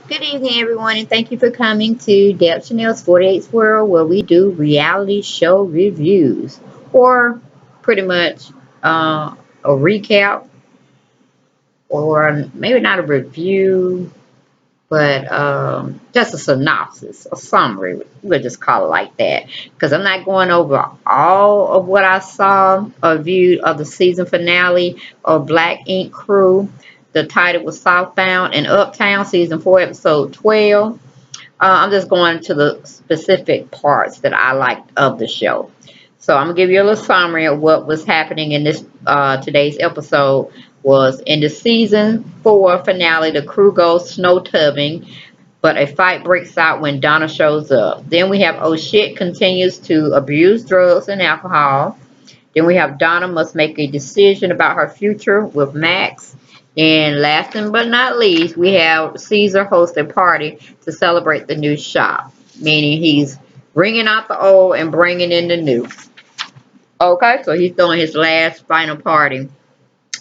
Good evening, everyone, and thank you for coming to Deb Chanel's 48th World, where we do reality show reviews, or pretty much a recap, or maybe not a review, but just a synopsis, a summary. We'll just call it like that, because I'm not going over all of what I saw or viewed of the season finale of Black Ink Crew. The title was Southbound and Uptown, season 4, episode 12. I'm just going to the specific parts that I liked of the show. So I'm gonna give you a little summary of what was happening in this today's episode. Was in the season 4 finale, the crew goes snow tubbing, but a fight breaks out when Donna shows up. Then we have Oh Shit continues to abuse drugs and alcohol. Then we have Donna must make a decision about her future with Max. And last but not least, we have Caesar host a party to celebrate the new shop, meaning he's bringing out the old and bringing in the new. Okay, so he's throwing his last final party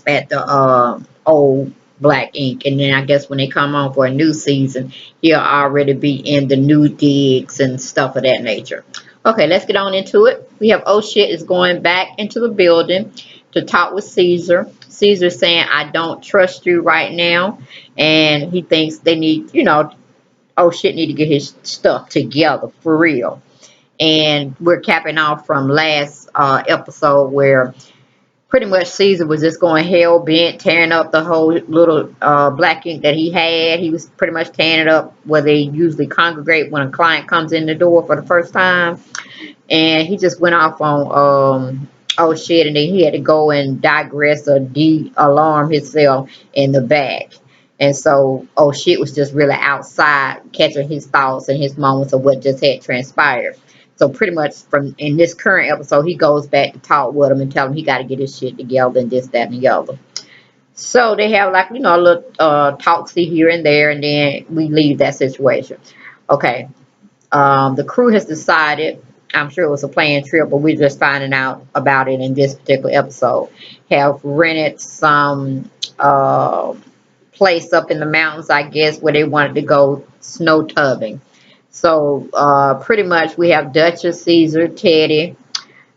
at the old Black Ink, and then I guess when they come on for a new season, he'll already be in the new digs and stuff of that nature. Okay, let's get on into it. We have Oh Shit is going back into the building to talk with Caesar. Caesar saying, I don't trust you right now, and he thinks they need, Oh Shit need to get his stuff together for real. And we're capping off from last episode where pretty much Caesar was just going hell bent, tearing up the whole little Black Ink that he had. He was pretty much tearing it up where they usually congregate when a client comes in the door for the first time. And he just went off on Oh Shit, and then he had to go and digress or de-alarm himself in the back. And so Oh Shit was just really outside catching his thoughts and his moments of what just had transpired. So pretty much from in this current episode, he goes back to talk with him and tell him he got to get his shit together and this, that, and the other. So they have like, a little talksy here and there, and then we leave that situation. Okay. The crew has decided, I'm sure it was a planned trip, but we're just finding out about it in this particular episode. Have rented some place up in the mountains, I guess, where they wanted to go snow tubbing. So pretty much we have Duchess, Caesar, Teddy,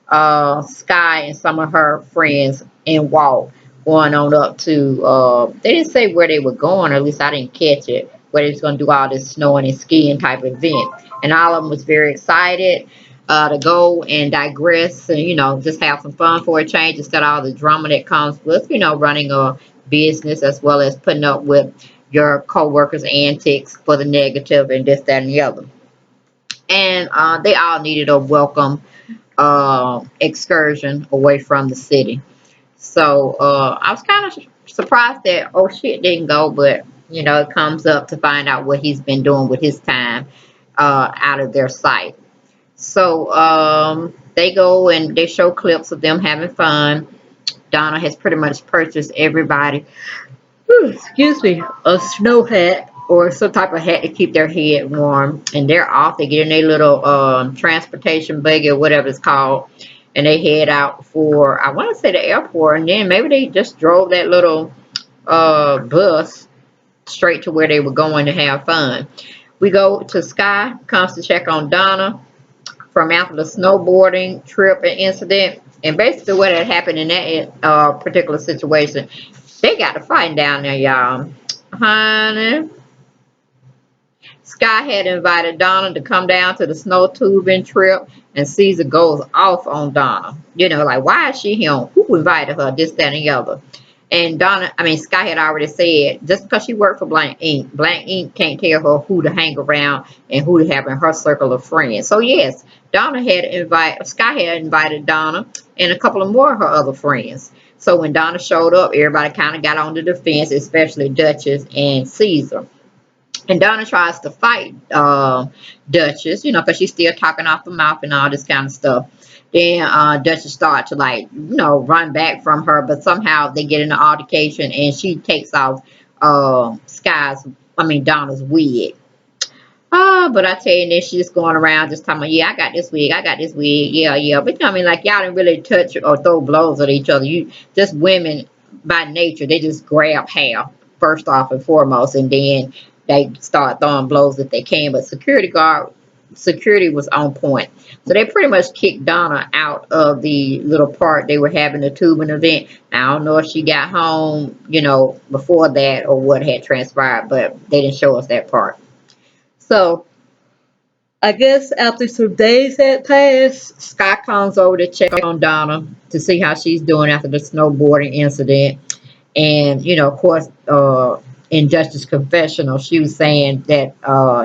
Sky, and some of her friends and Walt going on up to, they didn't say where they were going, or at least I didn't catch it, where they was going to do all this snowing and skiing type of event. And all of them was very excited to go and digress and, just have some fun for a change instead of all the drama that comes with, running a business as well as putting up with your co-workers' antics for the negative and this, that, and the other. And they all needed a welcome excursion away from the city. So I was kind of surprised that Oh Shit didn't go, but it comes up to find out what he's been doing with his time out of their sight. So they go and they show clips of them having fun. Donna has pretty much purchased everybody, excuse me, a snow hat or some type of hat to keep their head warm. And they're off. They get in their little transportation buggy or whatever it's called, and they head out for, I want to say, the airport. And then maybe they just drove that little bus straight to where they were going to have fun. We go to Sky, comes to check on Donna from after the snowboarding trip and incident. And basically what had happened in that particular situation, they got to fighting down there, y'all. Honey, Sky had invited Donna to come down to the snow tubing trip, and Caesar goes off on Donna. Like, why is she here? Who invited her? This, that, and the other. And Sky had already said, just because she worked for Blank Ink can't tell her who to hang around and who to have in her circle of friends. So yes, Sky had invited Donna and a couple of more of her other friends. So when Donna showed up, everybody kind of got on the defense, especially Duchess and Caesar. And Donna tries to fight Duchess, because she's still talking off the mouth and all this kind of stuff. Then Duchess starts to run back from her, but somehow they get in an altercation and she takes off Donna's wig. But I tell you, then she's just going around just talking about, yeah, I got this wig, yeah, yeah. But like y'all didn't really touch or throw blows at each other. You just women by nature, they just grab hair first off and foremost, and then they start throwing blows if they can. But security was on point. So they pretty much kicked Donna out of the little part they were having, the tubing event. I don't know if she got home, before that or what had transpired, but they didn't show us that part. So I guess after some days had passed, Scott comes over to check on Donna to see how she's doing after the snowboarding incident. And, of course, in Justice Confessional, she was saying that,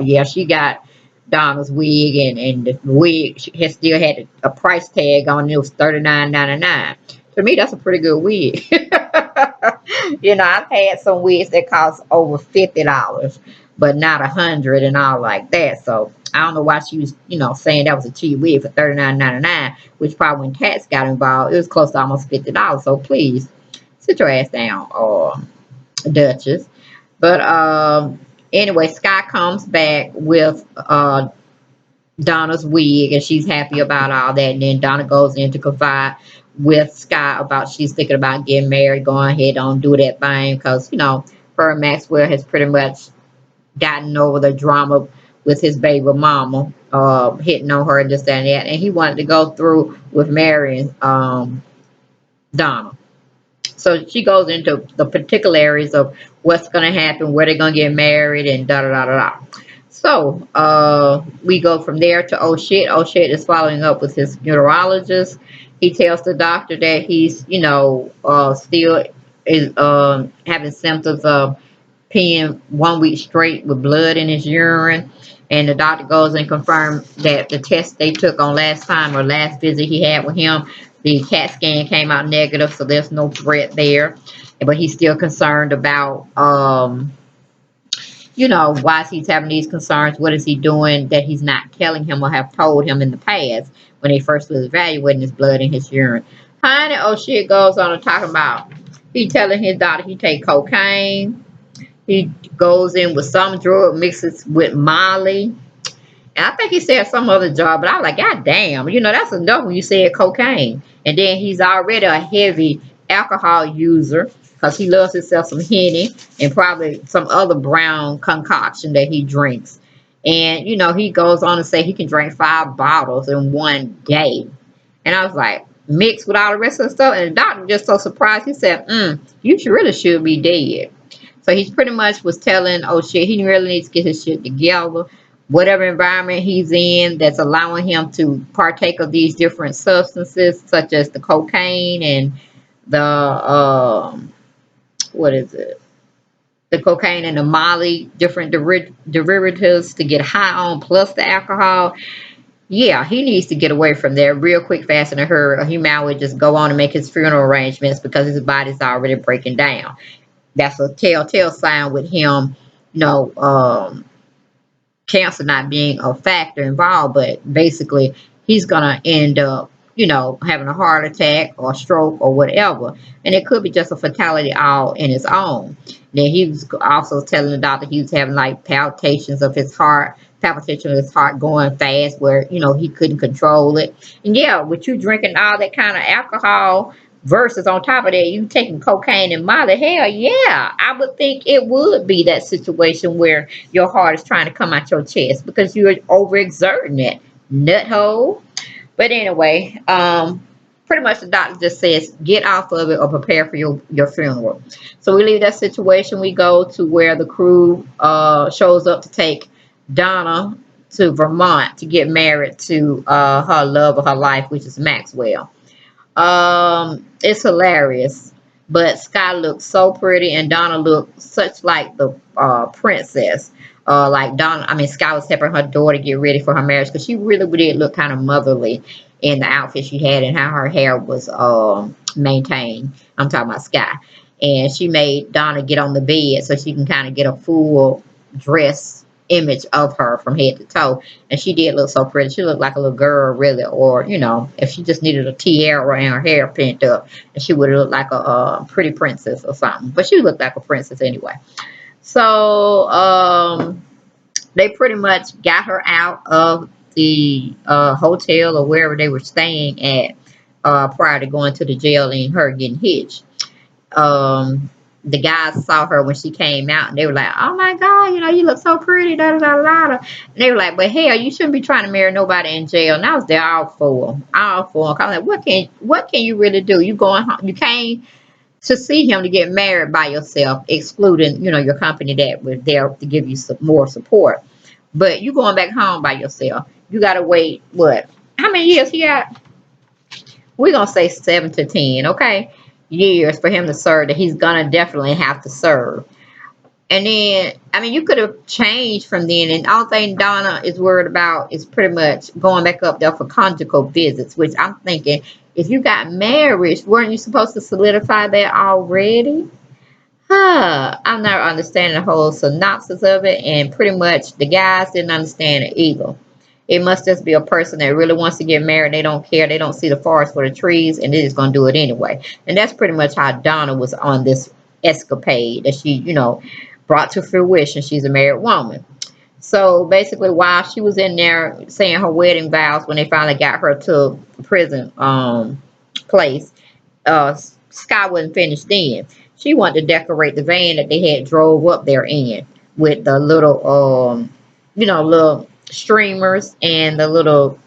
yeah, she got Donna's wig, and the wig had still had a price tag on it. It was $39.99. To me, that's a pretty good wig. I've had some wigs that cost over $50, but not 100 and all like that. So I don't know why she was, saying that was a cheap wig for $39.99, which probably when tax got involved, it was close to almost $50. So please sit your ass down, Duchess. But anyway, Scott comes back with Donna's wig, and she's happy about all that. And then Donna goes in to confide with Scott about she's thinking about getting married, going ahead on do that thing, because her and Maxwell has pretty much gotten over the drama with his baby mama hitting on her and this, that, and that, and he wanted to go through with marrying Donna. So she goes into the particularities of what's going to happen, where they're going to get married, and da da da da da. So we go from there to oh shit. Oh shit is following up with his neurologist. He tells the doctor that he's, still is having symptoms of peeing 1 week straight with blood in his urine. And the doctor goes and confirms that the test they took on last time or last visit he had with him, the CAT scan came out negative, so there's no threat there. But he's still concerned about, why he's having these concerns. What is he doing that he's not telling him or have told him in the past when he first was evaluating his blood and his urine. Honey, oh shit goes on and talking about he telling his doctor he take cocaine. He goes in with some drug, mixes with Molly. And I think he said some other drug, but I was like, God damn, that's enough when you said cocaine. And then he's already a heavy alcohol user because he loves himself some Henny and probably some other brown concoction that he drinks. And, he goes on to say he can drink 5 bottles in one day. And I was like, mixed with all the rest of the stuff. And the doctor was just so surprised. He said, you really should be dead. So he pretty much was telling, oh shit, he really needs to get his shit together. Whatever environment he's in that's allowing him to partake of these different substances, such as the cocaine and the, what is it? The cocaine and the Molly, different derivatives to get high on, plus the alcohol. Yeah, he needs to get away from there real quick, fast, in a hurry. Or he might would just go on and make his funeral arrangements because his body's already breaking down. That's a telltale sign with him, cancer not being a factor involved, but basically he's gonna end up, having a heart attack or stroke or whatever. And it could be just a fatality all in its own. Then he was also telling the doctor he was having like palpitations of his heart, palpitation of his heart going fast where, he couldn't control it. And yeah, with you drinking all that kind of alcohol versus on top of that, you taking cocaine and Molly, hell yeah, I would think it would be that situation where your heart is trying to come out your chest because you're overexerting it, nut hole. But anyway, pretty much the doctor just says get off of it or prepare for your funeral. So we leave that situation. We go to where the crew shows up to take Donna to Vermont to get married to her love of her life, which is Maxwell. It's hilarious. But Sky looked so pretty and Donna looked such like the princess. Like Donna, I mean Sky was helping her daughter get ready for her marriage because she really did look kind of motherly in the outfit she had and how her hair was maintained. I'm talking about Sky. And she made Donna get on the bed so she can kind of get a full dress image of her from head to toe. And she did look so pretty. She looked like a little girl, really. Or, if she just needed a tiara and her hair pinned up, and she would have looked like a pretty princess or something. But she looked like a princess anyway. So, they pretty much got her out of the hotel or wherever they were staying at prior to going to the jail and her getting hitched. Um, the guys saw her when she came out, and they were like, "Oh my God, you look so pretty." Da da da da. And they were like, "But hell, you shouldn't be trying to marry nobody in jail." And I was there all for 'em, all for 'em. I was like, what can you really do? You going home? You came to see him to get married by yourself, excluding your company that was there to give you some more support. But you going back home by yourself. You gotta wait what? How many years he got? We're gonna say 7 to 10, okay? Years for him to serve that he's gonna definitely have to serve. And then, I mean, you could have changed from then. And all thing Donna is worried about is pretty much going back up there for conjugal visits, which I'm thinking, if you got married, weren't you supposed to solidify that already? I'm not understanding the whole synopsis of it, and pretty much the guys didn't understand it either. It must just be a person that really wants to get married. They don't care. They don't see the forest for the trees, and they're just gonna do it anyway. And that's pretty much how Donna was on this escapade that she, brought to fruition. She's a married woman. So basically, while she was in there saying her wedding vows, when they finally got her to prison place, uh, Sky wasn't finished then. She wanted to decorate the van that they had drove up there in with the little, little streamers and the little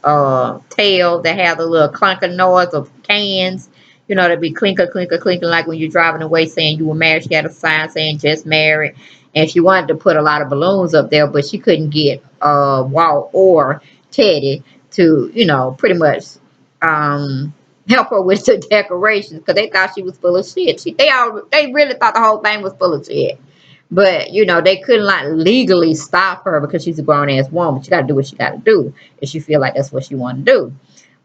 tail that have the little clunker noise of cans. That'd be clinker, clinker, clinker, like when you're driving away saying you were married. She had a sign saying just married. And she wanted to put a lot of balloons up there, but she couldn't get Walt or Teddy to, pretty much um, help her with the decorations because they thought she was full of shit. They really thought the whole thing was full of shit. But they couldn't like legally stop her because she's a grown ass woman. She got to do what she got to do if she feel like that's what she want to do.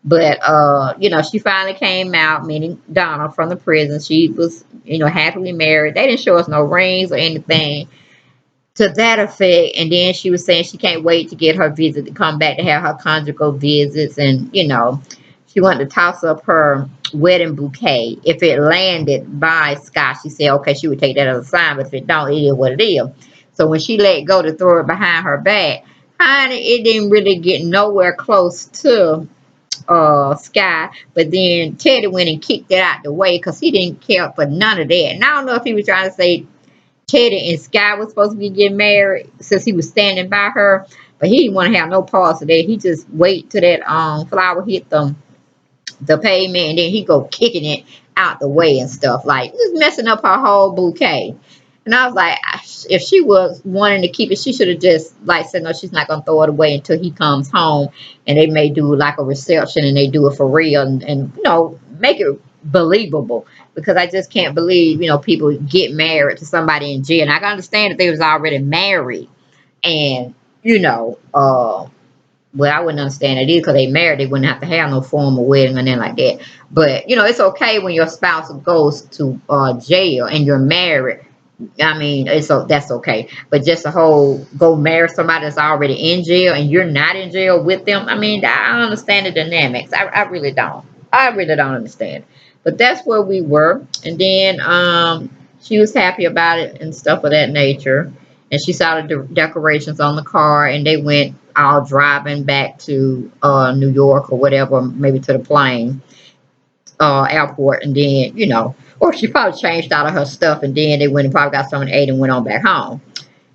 But she finally came out, meaning Donna from the prison. She was happily married. They didn't show us no rings or anything to that effect. And then she was saying she can't wait to get her visit to come back to have her conjugal visits. And, she wanted to toss up her wedding bouquet. If it landed by Scott, she said, okay, she would take that as a sign. But if it don't, it is what it is. So when she let go to throw it behind her back, honey, it didn't really get nowhere close to Sky. But then Teddy went and kicked it out the way because he didn't care for none of that. And I don't know if he was trying to say Teddy and Sky was supposed to be getting married since he was standing by her, but he didn't want to have no parts of that. He just wait till that flower hit the pavement, and then he go kicking it out the way and stuff, like just messing up her whole bouquet. And I was like, if she was wanting to keep it, she should have just like said, no, she's not gonna throw it away until he comes home, and they may do like a reception and they do it for real, and make it believable. Because I just can't believe people get married to somebody in jail. And I can understand if they was already married, and well, I wouldn't understand it either because they married. They wouldn't have to have no formal wedding or nothing like that. But it's okay when your spouse goes to jail and you're married. I mean, that's okay. But just a whole go marry somebody that's already in jail and you're not in jail with them. I mean, I don't understand the dynamics. I really don't. I really don't understand. But that's where we were. And then she was happy about it and stuff of that nature. And she saw the decorations on the car, and they went all driving back to New York or whatever, maybe to the plane airport. And then, or she probably changed out of her stuff, and then they went and probably got something to eat and went on back home.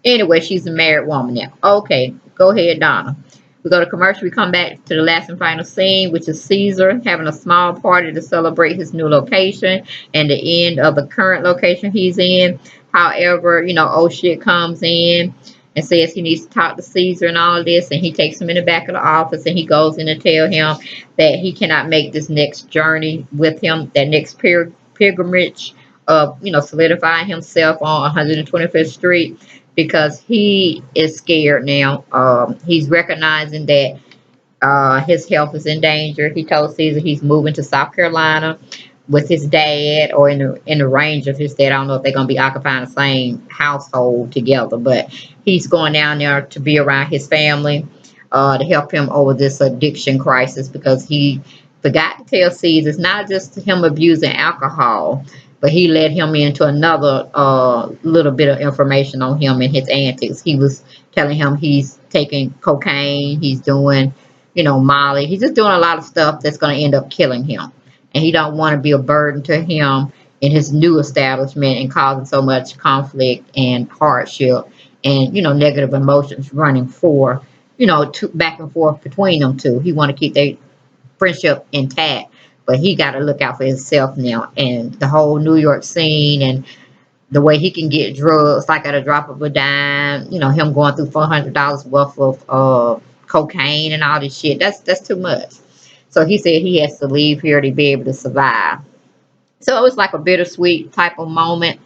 Anyway, she's a married woman now. Okay, go ahead, Donna. We go to commercial. We come back to the last and final scene, which is Caesar having a small party to celebrate his new location and the end of the current location he's in. However, oh shit comes in and says he needs to talk to Caesar and all of this, and he takes him in the back of the office and he goes in to tell him that he cannot make this next journey with him, that next pilgrimage of solidifying himself on 125th Street, because he is scared now. He's recognizing that his health is in danger. He told Caesar he's moving to South Carolina with his dad, or in the range of his dad. I don't know if they're gonna be occupying the same household together, but he's going down there to be around his family to help him over this addiction crisis, because he forgot to tell Caesar it's not just him abusing alcohol, but he led him into another little bit of information on him and his antics. He was telling him he's taking cocaine, he's doing Molly. He's just doing a lot of stuff that's going to end up killing him. And he don't want to be a burden to him in his new establishment and causing so much conflict and hardship and, negative emotions running back and forth between them two. He want to keep their friendship intact, but he got to look out for himself now. And the whole New York scene and the way he can get drugs like at a drop of a dime, him going through $400 worth of cocaine and all this shit. That's too much. So he said he has to leave here to be able to survive. So it was like a bittersweet type of moment.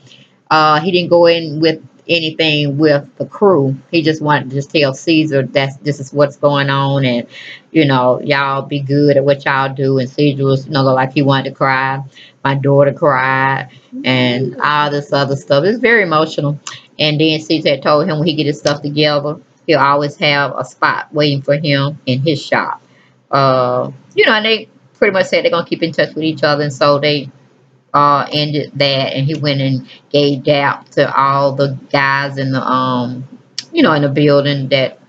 He didn't go in with anything with the crew. He just wanted to just tell Caesar that this is what's going on, and y'all be good at what y'all do. And Caesar was, like he wanted to cry. My daughter cried, and all this other stuff. It's very emotional. And then Caesar had told him when he get his stuff together, he'll always have a spot waiting for him in his shop. And they pretty much said they're gonna keep in touch with each other, and so they ended that, and he went and gave dap to all the guys in the in the building that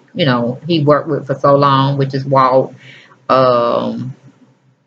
he worked with for so long, which is Walt, um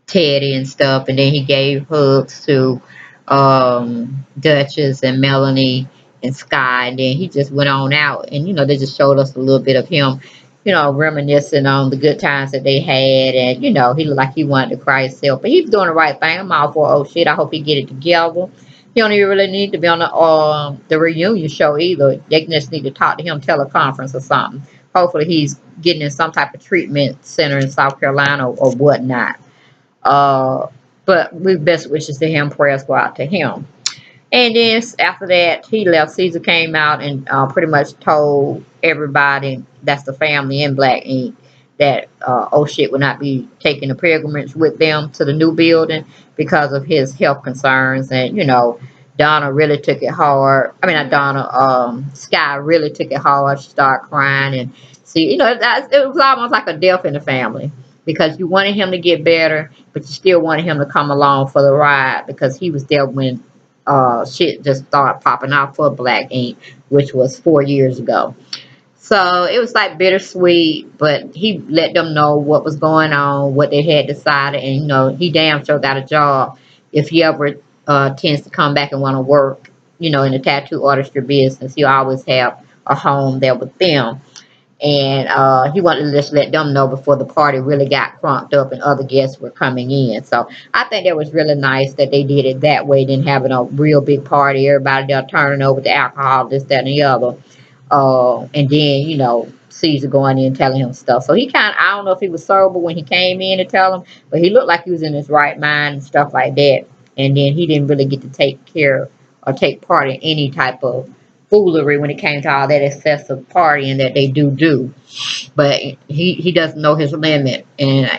Teddy and stuff. And then he gave hugs to Duchess and Melanie and Sky. And then he just went on out, and they just showed us a little bit of him, reminiscing on the good times that they had. And he looked like he wanted to cry himself, but he's doing the right thing. I'm all for, oh shit, I hope he get it together. He don't even really need to be on the reunion show either. They just need to talk to him, teleconference or something. Hopefully he's getting in some type of treatment center in South Carolina or whatnot. uh, but we best wishes to him, prayers go out to him. And then after that, he left. Caesar came out and pretty much told everybody that's the family in Black Ink that oh shit would not be taking the pilgrimage with them to the new building because of his health concerns. And Donna really took it hard. I mean, not Donna. Sky really took it hard. She started crying, and see, it was almost like a death in the family because you wanted him to get better, but you still wanted him to come along for the ride because he was there when shit just started popping out for Black Ink, which was 4 years ago. So it was like bittersweet, but he let them know what was going on, what they had decided, and he damn sure got a job if he ever tends to come back and want to work, in the tattoo artistry business. He always have a home there with them. And he wanted to just let them know before the party really got crunked up and other guests were coming in. So I think that was really nice that they did it that way, than having a real big party, everybody there turning over the alcohol, this, that, and the other. And then, Caesar going in and telling him stuff. So he I don't know if he was sober when he came in to tell him, but he looked like he was in his right mind and stuff like that. And then he didn't really get to take care or take part in any type of foolery when it came to all that excessive partying that they do. But he doesn't know his limit. And,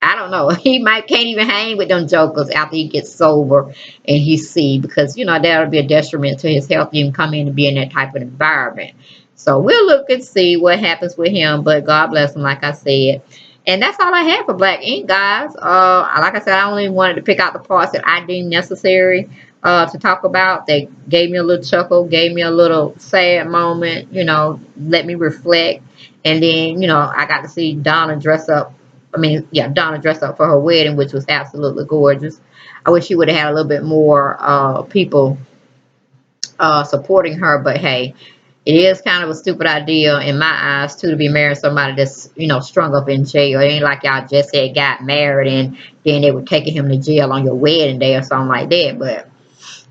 I don't know. He might can't even hang with them jokers after he gets sober and he see, because that'll be a detriment to his health, even come in to be in that type of environment. So we'll look and see what happens with him. But God bless him, like I said. And that's all I have for Black Ink, guys. Like I said, I only wanted to pick out the parts that I deemed necessary to talk about. They gave me a little chuckle, gave me a little sad moment, let me reflect. And then, I got to see Donna dress up. I mean, yeah, Donna dressed up for her wedding, which was absolutely gorgeous. I wish she would have had a little bit more people supporting her, but hey, it is kind of a stupid idea in my eyes too to be marrying somebody that's strung up in jail. It ain't like y'all just had got married and then they were taking him to jail on your wedding day or something like that. But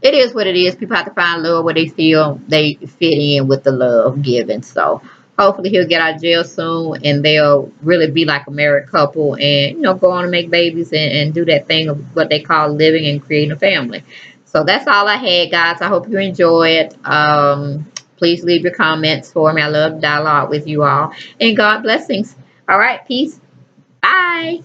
it is what it is. People have to find love where they feel they fit in with the love given. So hopefully he'll get out of jail soon and they'll really be like a married couple and go on and make babies and do that thing of what they call living and creating a family. So that's all I had, guys. I hope you enjoy it. Please leave your comments for me. I love dialogue with you all. And God blessings. All right. Peace. Bye.